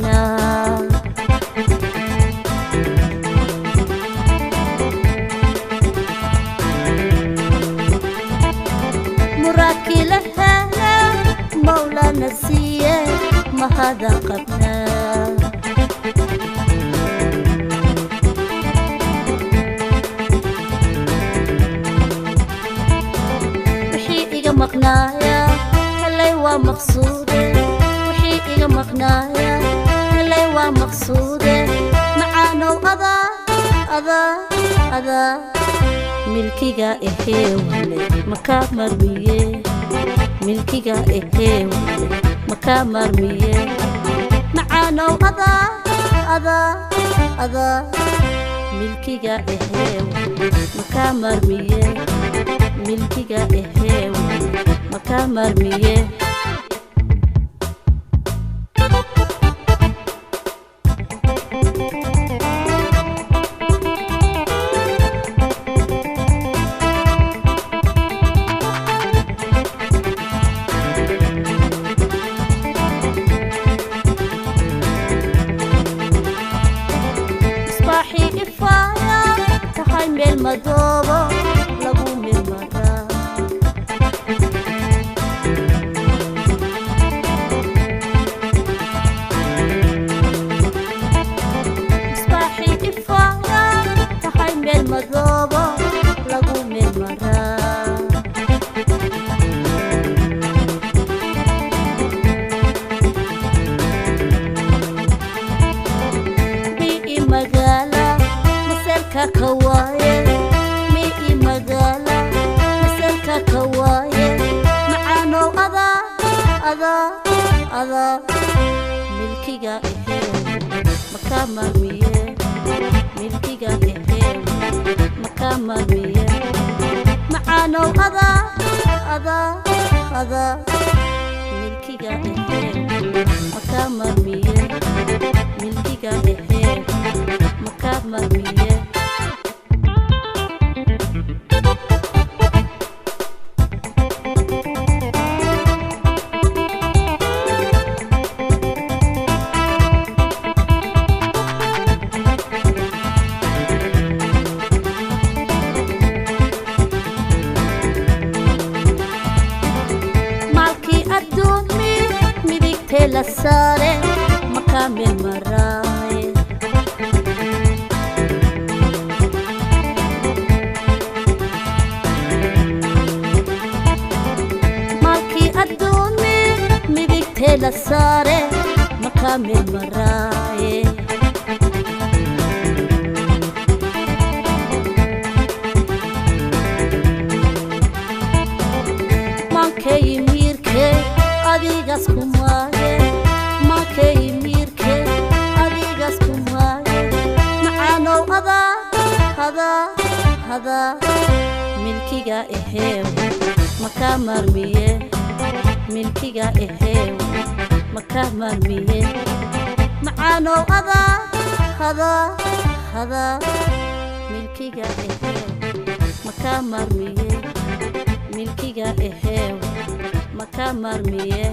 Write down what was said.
qabnaa muraadkii la helaa mawlana siiye mahada qabnaa wixii iga maqnaaya helay waa maqsuude wixii iga maqnaaya helay waa maqsuude macaanow adaa milkiga eheewale makaa marmiye milkiga eheewale makaa marmiye macaanow adaa milkiga eheewale makaa marmiye milkiga eheewale makaa marmiye meel madoobo lagu milmadaa misbaaxii ifaaya tahay meel madoobo lagu milmadaa bii magaala maselka kawaaye mii magaala maselka kawaaye macaanow adaa milkiga eheewale makaa marmiye milkiga eheewale makaa marmiye macaanow adaa milkiga eheewale makaa marmiye milkiga eheewale makaa marmiye la saare makaa meel maraaye maalkii adduumi midigtee la saare makaa meel maraaye maankay miirkee adigaas kumaaye maakay miirkee adigaas kumaaye macaanow adaa milkiga eheewale makaa marmiye milkiga eheewale makaa marmiye macaanow adaa milkiga eheewale makaa marmiye milkiga eheewale makaa marmiye